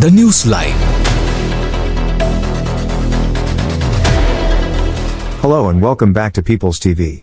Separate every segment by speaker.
Speaker 1: The News Line.
Speaker 2: Hello and welcome back to People's TV.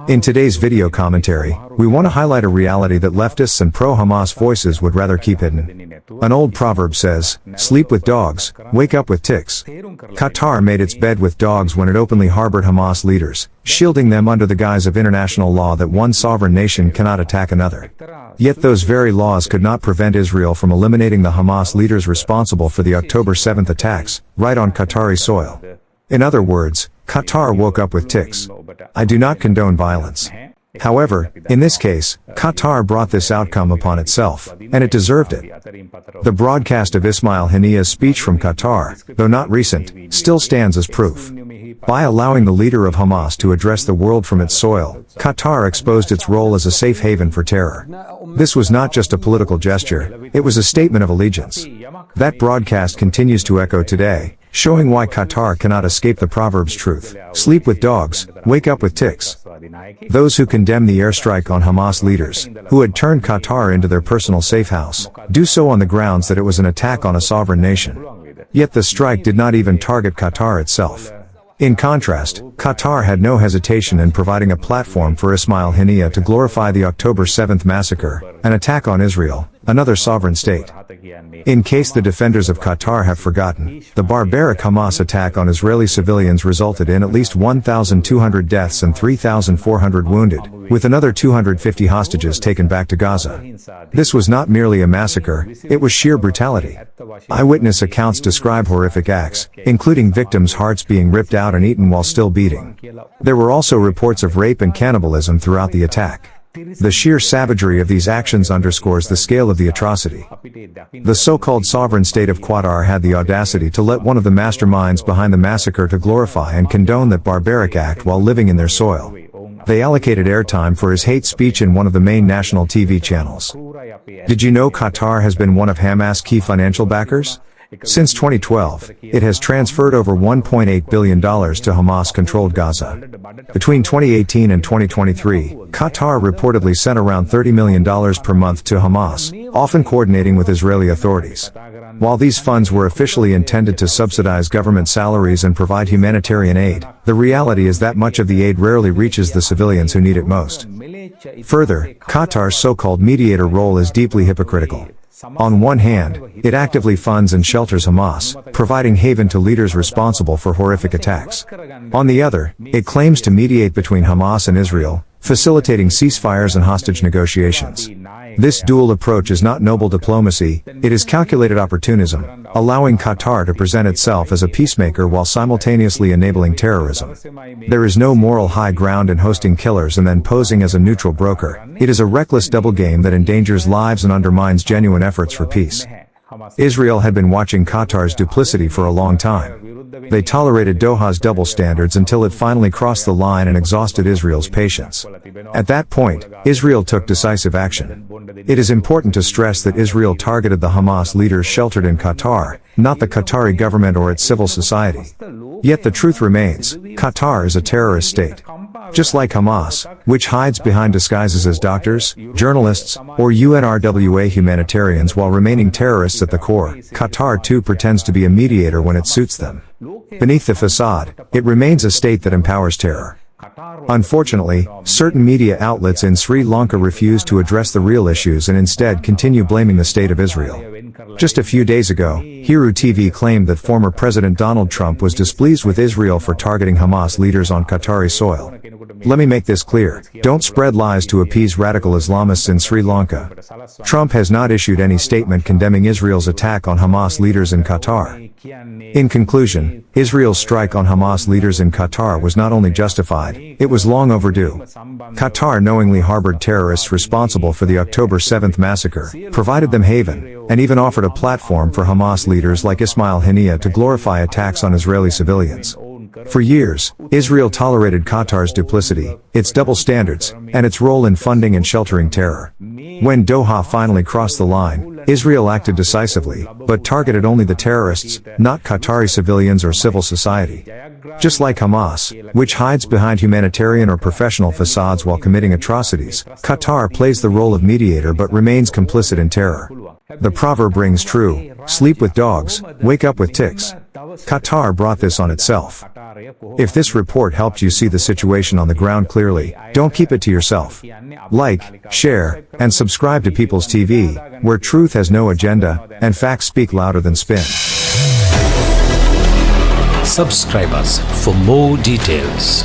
Speaker 2: In today's video commentary, we want to highlight a reality that leftists and pro-Hamas voices would rather keep hidden. An old proverb says, "Sleep with dogs, wake up with ticks." Qatar made its bed with dogs when it openly harbored Hamas leaders, shielding them under the guise of international law that one sovereign nation cannot attack another. Yet those very laws could not prevent Israel from eliminating the Hamas leaders responsible for the October 7th attacks, right on Qatari soil. In other words, Qatar woke up with ticks. I do not condone violence. However, in this case, Qatar brought this outcome upon itself, and it deserved it. The broadcast of Ismail Haniyeh's speech from Qatar, though not recent, still stands as proof. By allowing the leader of Hamas to address the world from its soil, Qatar exposed its role as a safe haven for terror. This was not just a political gesture, it was a statement of allegiance. That broadcast continues to echo today, showing why Qatar cannot escape the proverb's truth. Sleep with dogs, wake up with ticks. Those who condemn the airstrike on Hamas leaders, who had turned Qatar into their personal safe house, do so on the grounds that it was an attack on a sovereign nation. Yet the strike did not even target Qatar itself. In contrast, Qatar had no hesitation in providing a platform for Ismail Haniyeh to glorify the October 7th massacre, an attack on Israel, another sovereign state. In case the defenders of Qatar have forgotten, the barbaric Hamas attack on Israeli civilians resulted in at least 1,200 deaths and 3,400 wounded, with another 250 hostages taken back to Gaza. This was not merely a massacre, it was sheer brutality. Eyewitness accounts describe horrific acts, including victims' hearts being ripped out and eaten while still beating. There were also reports of rape and cannibalism throughout the attack. The sheer savagery of these actions underscores the scale of the atrocity. The so-called sovereign state of Qatar had the audacity to let one of the masterminds behind the massacre to glorify and condone that barbaric act while living in their soil. They allocated airtime for his hate speech in one of the main national TV channels. Did you know Qatar has been one of Hamas' key financial backers? Since 2012, it has transferred over $1.8 billion to Hamas-controlled Gaza. Between 2018 and 2023, Qatar reportedly sent around $30 million per month to Hamas, often coordinating with Israeli authorities. While these funds were officially intended to subsidize government salaries and provide humanitarian aid, the reality is that much of the aid rarely reaches the civilians who need it most. Further, Qatar's so-called mediator role is deeply hypocritical. On one hand, it actively funds and shelters Hamas, providing haven to leaders responsible for horrific attacks. On the other, it claims to mediate between Hamas and Israel, facilitating ceasefires and hostage negotiations. This dual approach is not noble diplomacy, it is calculated opportunism, allowing Qatar to present itself as a peacemaker while simultaneously enabling terrorism. There is no moral high ground in hosting killers and then posing as a neutral broker. It is a reckless double game that endangers lives and undermines genuine efforts for peace. Israel had been watching Qatar's duplicity for a long time. They tolerated Doha's double standards until it finally crossed the line and exhausted Israel's patience. At that point, Israel took decisive action. It is important to stress that Israel targeted the Hamas leaders sheltered in Qatar, not the Qatari government or its civil society. Yet the truth remains, Qatar is a terrorist state. Just like Hamas, which hides behind disguises as doctors, journalists, or UNRWA humanitarians while remaining terrorists at the core, Qatar too pretends to be a mediator when it suits them. Beneath the facade, it remains a state that empowers terror. Unfortunately, certain media outlets in Sri Lanka refuse to address the real issues and instead continue blaming the state of Israel. Just a few days ago, Hiru TV claimed that former President Donald Trump was displeased with Israel for targeting Hamas leaders on Qatari soil. Let me make this clear, don't spread lies to appease radical Islamists in Sri Lanka. Trump has not issued any statement condemning Israel's attack on Hamas leaders in Qatar. In conclusion, Israel's strike on Hamas leaders in Qatar was not only justified, it was long overdue. Qatar knowingly harbored terrorists responsible for the October 7th massacre, provided them haven, and even offered a platform for Hamas leaders like Ismail Haniyeh to glorify attacks on Israeli civilians. For years, Israel tolerated Qatar's duplicity, its double standards, and its role in funding and sheltering terror. When Doha finally crossed the line, Israel acted decisively, but targeted only the terrorists, not Qatari civilians or civil society. Just like Hamas, which hides behind humanitarian or professional facades while committing atrocities, Qatar plays the role of mediator but remains complicit in terror. The proverb rings true: sleep with dogs, wake up with ticks. Qatar brought this on itself. If this report helped you see the situation on the ground clearly, don't keep it to yourself. Like, share, and subscribe to People's TV, where truth has no agenda, and facts speak louder than spin.
Speaker 1: Subscribe us for more details.